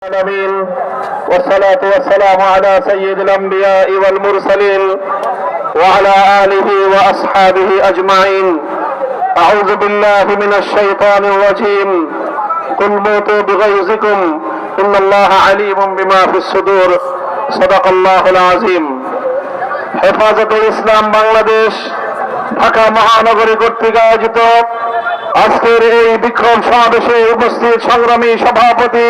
العالمين والصلاة والسلام على سيد الأنبياء والمرسلين وعلى آله وأصحابه أجمعين. أعوذ بالله من الشيطان الرجيم. قل موتوا بغيظكم إن الله عليم بما في الصدور. صدق الله العظيم. হেফাজতে ইসলাম বাংলাদেশ ঢাকা মহানগরী কর্তৃক আয়োজিত আজকের এই বিক্ষোভ সমাবেশে উপস্থিত সংগ্রামী সভাপতি,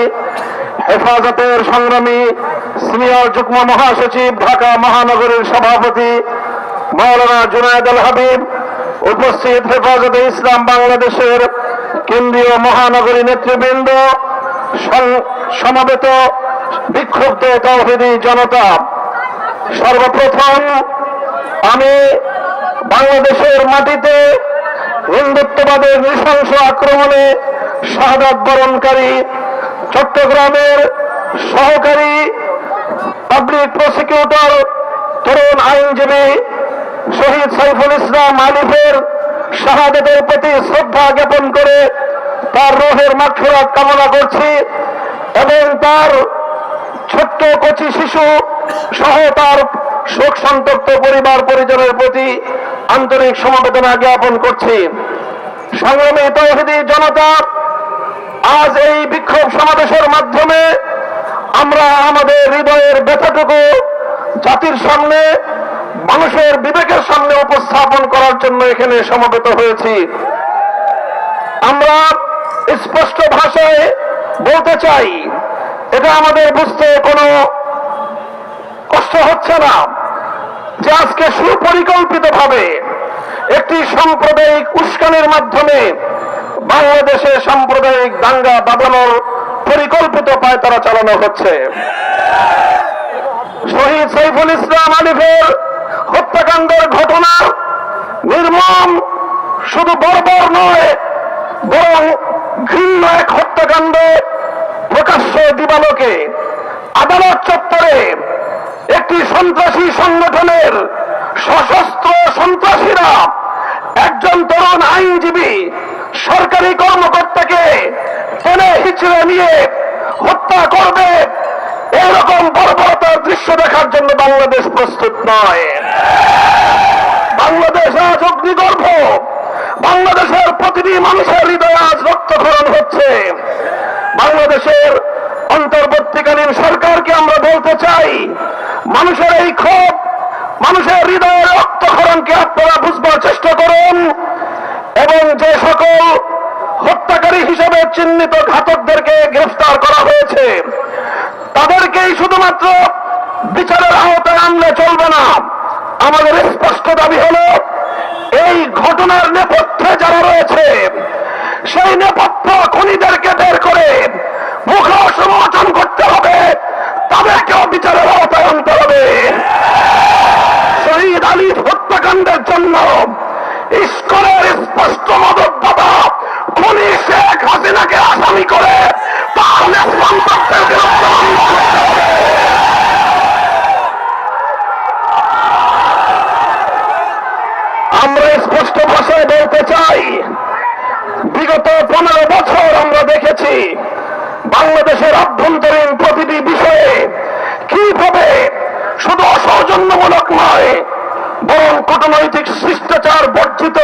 হেফাজতের সংগ্রামী সিনিয়র যুগ্ম মহাসচিব, ঢাকা মহানগরীর সভাপতি মাওলানা জুনায়েদ আল হাবিব, উপস্থিত হেফাজতে ইসলাম বাংলাদেশের কেন্দ্রীয় মহানগরী নেতৃবৃন্দ, সমবেত বিক্ষুব্ধ তাওহীদি জনতা, সর্বপ্রথম আমি বাংলাদেশের মাটিতে হিন্দুত্ববাদের নৃশংস আক্রমণে শাহাদাত বরণকারী চট্টগ্রামের সহকারী পাবলিক প্রসিকিউটর তরুণ আইনজীবী শহীদ সাইফুল ইসলাম আলিফের শাহাদাতের প্রতি শ্রদ্ধা জ্ঞাপন করে তার রূহের মাগফিরাত কামনা করছি এবং তার ছোট্ট কচি শিশু সহ তার শোক সন্তপ্ত পরিবার পরিজনের প্রতি আন্তরিক সমবেদনা জ্ঞাপন করছি। সংগ্রামী তাওহীদি জনতা, আজ এই বিক্ষোভ সমাবেশের মাধ্যমে আমরা আমাদের হৃদয়ের ব্যথাটুকু জাতির সামনে, মানুষের বিবেকের সামনে উপস্থাপন করার জন্য এখানে সমবেত হয়েছি। আমরা স্পষ্ট ভাষায় বলতে চাই, এটা আমাদের বুঝতে কোনো কষ্ট হচ্ছে না যে আজকে সুপরিকল্পিতভাবে একটি সাম্প্রদায়িক উস্কানির মাধ্যমে বাংলাদেশে সাম্প্রদায়িক দাঙ্গা বাঁধানোর পরিকল্পিত পায়তারা চালানো হচ্ছে। শহীদ সাইফুল ইসলাম আলিফের হত্যাকাণ্ডের ঘটনা নির্মম, শুধু বর্বর নয় বরং ঘৃণ্য এক হত্যাকাণ্ড। প্রকাশ্য দিবালোকে আদালত চত্বরে একটি সন্ত্রাসী সংগঠনের সশস্ত্র সন্ত্রাসীরা একজন তরুণ আইনজীবী সরকারি কর্মকর্তাকে টেনে হিচড়ে নিয়ে হত্যা করবে, এরকম বর্বরতার দৃশ্য দেখার জন্য বাংলাদেশ প্রস্তুত নয়। বাংলাদেশ আজ অগ্নিগর্ভ, বাংলাদেশের প্রতিটি মানুষের হৃদয়ে আজ রক্তক্ষরণ হচ্ছে। বাংলাদেশের অন্তর্বর্তীকালীন সরকারকে আমরা বলতে চাই, মানুষের এই ক্ষোভ, মানুষের হৃদয়ের রক্তক্ষরণকে আপনারা বুঝবার চেষ্টা করুন এবং যে সকল হত্যাকারী হিসেবে চিহ্নিত ঘাতকদেরকে গ্রেফতার করা হয়েছে তাদেরকেই শুধুমাত্র বিচারের আওতায় আনলে চলবে না। আমাদের স্পষ্ট দাবি হলো, এই ঘটনার নেপথ্যে যারা রয়েছে সেই নেপথ্য খুনিদেরকে বের করে মুখোশ উন্মোচন করতে হবে, তাদেরকেও বিচারের আওতায় আনতে হবে। শহীদ আলিফ হত্যাকাণ্ডের জন্য ইস্কনের স্পষ্ট মদতদাতা খুনি শেখ হাসিনাকে আসামি করে তার নেতৃত্বের বিরুদ্ধে আমরা স্পষ্ট ভাষায় বলতে চাই, বিগত 15 বছর আমরা দেখেছি বাংলাদেশের অভ্যন্তরীণ প্রতিটি বিষয়ে কিভাবে শুধু অসৌজন্যমূলক নয় বরং কূটনৈতিক শিষ্টাচার বর্জিত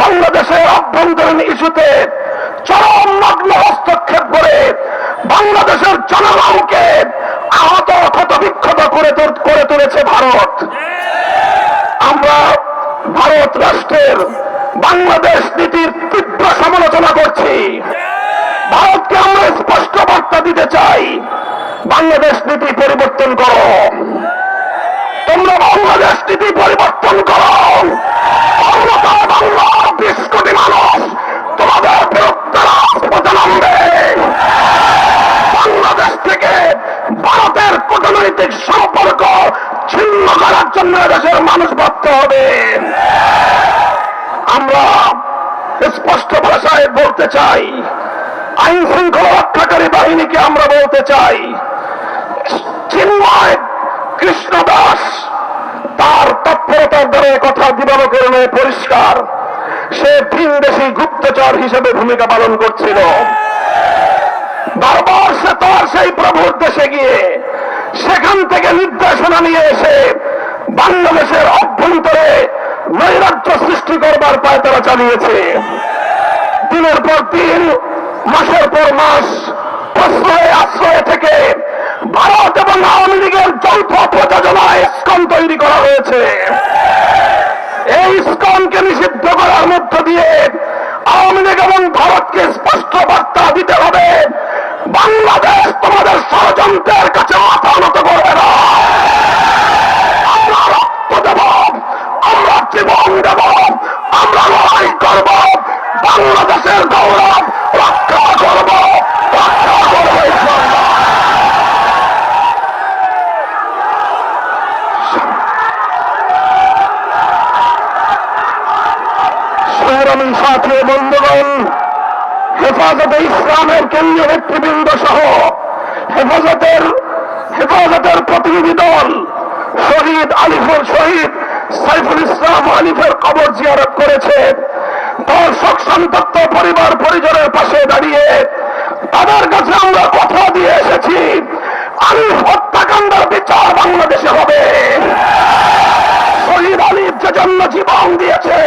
বাংলাদেশের অভ্যন্তরীণ ইস্যুতে চরম নগ্ন হস্তক্ষেপ করে বাংলাদেশের জনগণকে আহত ক্ষতবিক্ষত করে তুলেছে ভারত। আমরা ভারত রাষ্ট্রের বাংলাদেশ নীতির তীব্র সমালোচনা করছি। ভারতকে আমরা স্পষ্ট বার্তা দিতে চাই, বাংলাদেশ নীতি পরিবর্তন করো, তোমরা বাংলাদেশ নীতি পরিবর্তন করো। বাংলার 20 কোটি মানুষ তোমাদের বিরুদ্ধে রাজপথে নামবে। বাংলাদেশ থেকে ভারতের কূটনৈতিক সম্পর্ক ছিন্ন করার জন্য দেশের মানুষ বাধ্য হবে। আমরা স্পষ্ট ভাষায় বলতে চাই, আইন শৃঙ্খলা রক্ষাকারী বাহিনীকে আমরা বলতে চাই, চিন্ময় কৃষ্ণ দাস তার তৎপরতার দ্বারা কথা দিবালোকরণে পরিষ্কার, সে ভিনদেশী গুপ্তচর হিসেবে ভূমিকা পালন করছিল। বারবার সে তার সেই প্রভুর দেশে গিয়ে সেখান থেকে নির্দেশনা নিয়ে এসে বাংলাদেশের অভ্যন্তরে নৈরাজ্য সৃষ্টি করবার পায়তারা চালিয়েছে। দিনের পর দিন, মাসের পর মাস প্রশ্রয়ে আশ্রয়ে থেকে ভারত এবং আওয়ামী লীগের যৌথ প্রযোজনায় ইসকন তৈরি করা হয়েছে। এই ইসকনকে নিষিদ্ধ করার মধ্য দিয়ে আওয়ামী লীগ এবং ভারতকে স্পষ্ট বার্তা দিতে হবে, বাংলাদেশ তোমাদের ষড়যন্ত্রের কাছে মাথা নত করবে না। আমরা রক্ত দেব, আমরা জীবন দেব, আমরা লড়াই করব, বাংলাদেশের গৌরব রক্ষা করব, রক্ষা করব ইনশাআল্লাহ। সংগ্রামী সাথী বন্ধুগণ, হেফাজতে ইসলামের কেন্দ্রীয় নেতৃবৃন্দ সহ হেফাজতের প্রতিনিধি দল শহীদ সাইফুল ইসলাম আলিফের কবর জিয়ারত করেছে। দর্শক সন্তপ্ত পরিবার পরিজনের পাশে দাঁড়িয়ে তাদের কাছে আমরা কথা দিয়ে এসেছি, আলিফ হত্যাকাণ্ডের বিচার বাংলাদেশে হবে। শহীদ আলিফ যে জন্য জীবন দিয়েছে,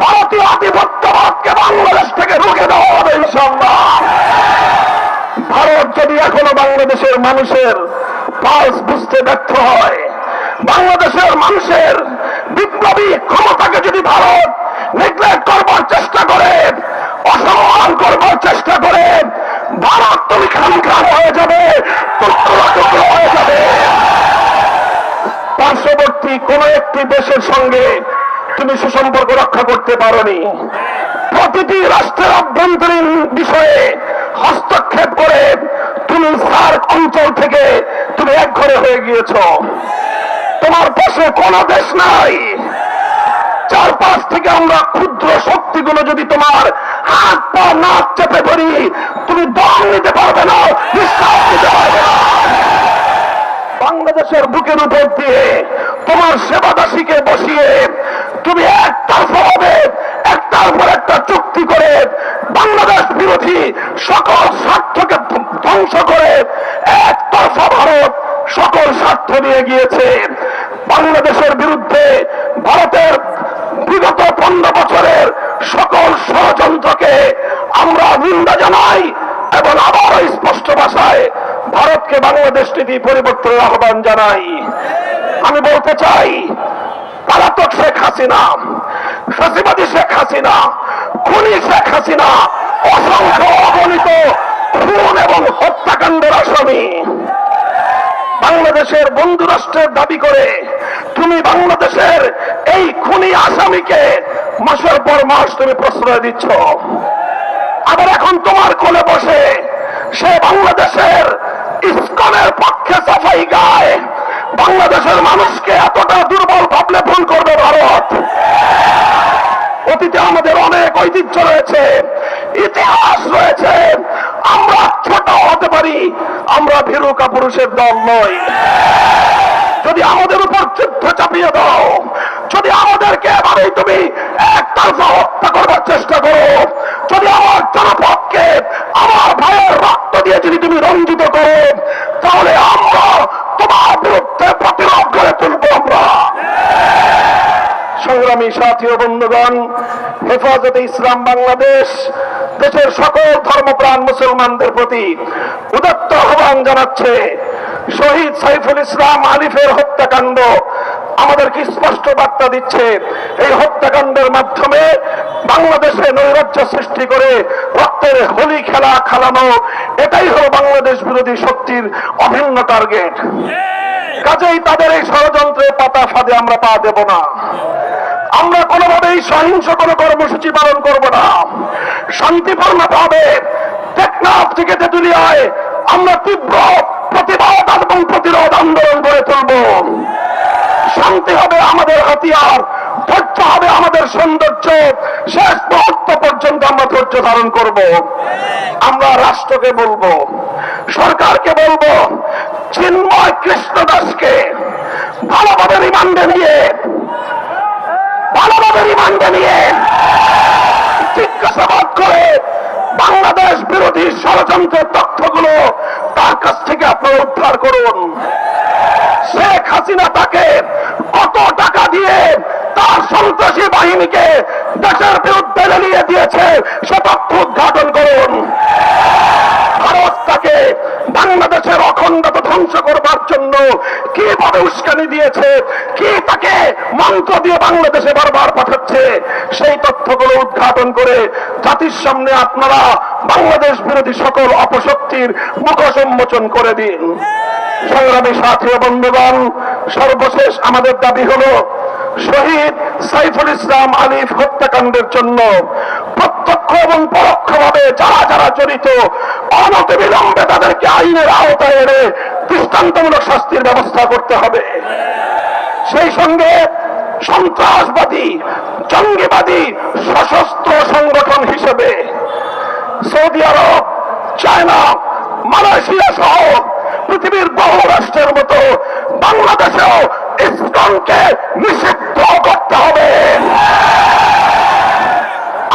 ভারতীয় আধিপত্যবাদকে বাংলাদেশ থেকে রুখে দেওয়া হবে ইনশাআল্লাহ। ভারত যদি এখনো বাংলাদেশের মানুষের পালস বুঝতে ব্যর্থ হয়, বাংলাদেশের মানুষের বিপ্লবী ক্ষমতাকে যদি ভারত নেগলেক্ট করবার চেষ্টা করে, অসম্মান করবার চেষ্টা করে, ভারত তুমি খান হয়ে যাবে, টুকরো টুকরো হয়ে যাবে। পার্শ্ববর্তী কোন একটি দেশের সঙ্গে তুমি সুসম্পর্ক রক্ষা করতে পারোনি। প্রতিটি রাষ্ট্রের অভ্যন্তরীণ বিষয়ে হস্তক্ষেপ করে তুমি সার্ক অঞ্চল থেকে তুমি একঘরে হয়ে গিয়েছ। তোমার পাশে কোন দেশ নাই। চারপাশ থেকে আমরা ক্ষুদ্র শক্তিগুলো যদি তোমার হাত পা নাক চেপে ধরি, তুমি দম নিতে পারবে না, বিশ্বাস নিতে পারবে না। বাংলাদেশের বুকের উপর দিয়ে তোমার সেবাদাসীকে বসিয়ে তুমি একটার পর একটা চুক্তি করে বাংলাদেশ বিরোধী সকল স্বার্থকে ধ্বংস করে একতরফা ভারত সকল স্বার্থ নিয়ে গিয়েছে। বাংলাদেশের বিরুদ্ধে ভারতের বিগত 15 বছরের সকল ষড়যন্ত্রকে আমরা নিন্দা জানাই এবং আবারও স্পষ্ট ভাষায় ভারতকে বাংলাদেশ নীতি পরিবর্তনের আহ্বান জানাই। আমি বলতে চাই, পলাতক শেখ হাসিনা, ফ্যাসিবাদী শেখ হাসিনা, খুনি শেখ হাসিনা অসংখ্য অগণিত খুন এবং হত্যাকাণ্ডের আসামি। বাংলাদেশের বন্ধু রাষ্ট্রের দাবি করে তুমি বাংলাদেশের এই খুনি আসামিকে মাসের পর মাস তুমি প্রশ্রয় দিচ্ছ। আবার এখন তোমার কোলে বসে সে বাংলাদেশের ইসকনের পক্ষে সাফাই গায়। বাংলাদেশের মানুষকে এতটা দুর্বল ভাবলে ভুল করবে ভারত। অতীতে আমাদের অনেক ঐতিহ্য রয়েছে, ইতিহাস রয়েছে। আমরা ছোট হতে পারি, আমরা ভীরু কাপুরুষের দল নই। যদি আমাদের উপর যুদ্ধ চাপিয়ে দাও, যদি আমাদেরকে এভাবেই তুমি একতরফা হত্যা করবার চেষ্টা করো, যদি আমার জনপদকে আমার ভাইয়ের রক্ত দিয়ে যদি তুমি রঞ্জিত করো, তাহলে আমরা তোমার বিরুদ্ধে প্রতিরোধ করে তুলব। আমরা সংগ্রামী সাথী ও বন্ধুগণ, হেফাজতে ইসলাম বাংলাদেশ দেশের সকল ধর্মপ্রাণ মুসলমানদের প্রতি উদাত্ত আহ্বান জানাচ্ছে। শহীদ সাইফুল ইসলাম আলিফের হত্যাকাণ্ড আমাদেরকে স্পষ্ট বার্তা দিচ্ছে, এই হত্যাকাণ্ডের মাধ্যমে বাংলাদেশে নৈরাজ্য সৃষ্টি করে রক্তের হোলি খেলা খেলানো, এটাই হলো বাংলাদেশ বিরোধী শক্তির অভিন্ন টার্গেট। কাজেই তাদের এই ষড়যন্ত্রের পাতা ফাঁদে আমরা পা দেব না। আমরা কোনোভাবেই সহিংস কোনো কর্মসূচি পালন করব না। শান্তিপূর্ণভাবে টেকনাফ থেকে তেঁতুলিয়ায় আমরা তীব্র প্রতিবাদ এবং প্রতিরোধ আন্দোলন গড়ে তুলব। শান্তি হবে আমাদের হাতিয়ার, ধৈর্য হবে আমাদের সৌন্দর্য। শেষ মুহূর্ত পর্যন্ত আমরা ধৈর্য ধারণ করব। আমরা রাষ্ট্রকে বলবো, সরকারকে বলবো, চিন্ময় কৃষ্ণ দাসকে ভালোভাবে রিমান্ডে নিয়ে জিজ্ঞাসাবাদ করে বাংলাদেশ বিরোধী ষড়যন্ত্রের তথ্যগুলো তার কাছ থেকে আপনারা উদ্ধার করুন। শেখ হাসিনা তাকে কত টাকা দিয়ে তার সন্ত্রাসী বাহিনীকে দেশের বিরুদ্ধে লেলিয়ে দিয়েছে সে তথ্য উদ্ঘাটন করুন। ভারত তাকে বাংলাদেশের অখণ্ডতা ধ্বংস করবার জন্য কিভাবে উস্কানি দিয়েছে, কি তাকে মন্ত্র দিয়ে বাংলাদেশে বারবার পাঠাচ্ছে, সেই তথ্যগুলো উদ্ঘাটন করে জাতির সামনে আপনারা বাংলাদেশ বিরোধী সকল অপশক্তির মুখোশ উন্মোচন করে দিন। সংগ্রামী সাথী ও বন্ধুগণ, সর্বশেষ আমাদের দাবি হলো শহীদ সাইফুল ইসলাম আলিফ হত্যাকাণ্ডের জন্য প্রত্যক্ষ এবং পরোক্ষভাবে যারা যারা জড়িত অনতিবিলম্বে তাদেরকে আইনের আওতায় এনে দৃষ্টান্তমূলক শাস্তির ব্যবস্থা করতে হবে। সেই সঙ্গে সন্ত্রাসবাদী জঙ্গিবাদী সশস্ত্র সংগঠন হিসেবে সৌদি আরব, চায়না, মালয়েশিয়া সহ পৃথিবীর বহু রাষ্ট্রের মতো বাংলাদেশেও ইসকনকে নিষিদ্ধ করতে হবে।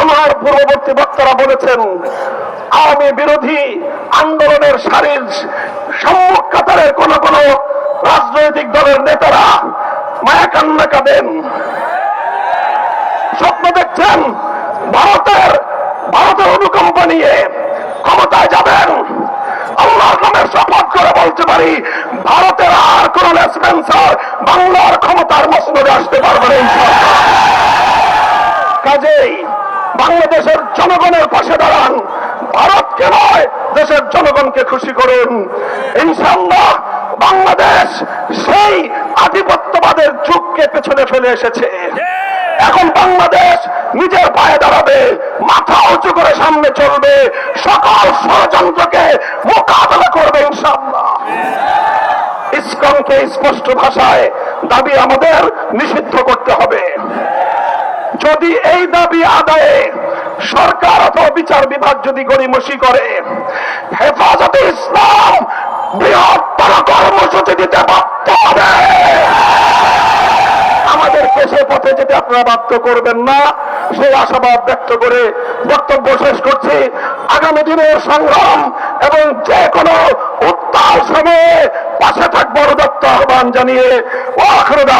আমার পূর্ববর্তী বক্তারা বলেছেন আওয়ামী বিরোধী আন্দোলনের সারির সম্মুখ কাতারের কোন কোন রাজনৈতিক দলের নেতারা মায়া কান্না কাঁদেন, স্বপ্ন দেখছেন ভারতের অনুকম্প নিয়ে ক্ষমতায় যাবেন। আল্লাহর নামে শপথ করে বলতে পারি, ভারতের আর কোন লেসপেন্সার বাংলার ক্ষমতার মসনদে আসতে পারবে না ইনশাআল্লাহ। কাজেই বাংলাদেশের জনগণের পাশে দাঁড়ান, ভারতকে নয় দেশের জনগণকে খুশি করুন। ইনশাআল্লাহ বাংলাদেশ সেই আধিপত্যবাদের যুগকে পেছনে ফেলে এসেছে। এখন বাংলাদেশ নিজের পায়ে দাঁড়াবে, মাথা উঁচু করে সামনে চলবে, সকল ষড়যন্ত্রকে মোকাবেলা করবে ইনশাআল্লাহ। ইসকনকে স্পষ্ট ভাষায় দাবি আমাদের নিষিদ্ধ করতে হবে। যদি এই দাবি আদায়ে সরকার অথবা বিচার বিভাগ যদি গড়িমসি করে, হেফাজতে ইসলাম বৃহত্তর কর্মসূচি দিতে বাধ্য হবে। আমাদেরকে সে পথে যেতে আপনারা বাধ্য করবেন না, সেই আশাবাদ ব্যক্ত করে বক্তব্য শেষ করছি। আগামী দিনের সংগ্রাম এবং যে কোনো উত্তাল সময়ে পাশে থাকবার উদাত্ত আহ্বান জানিয়ে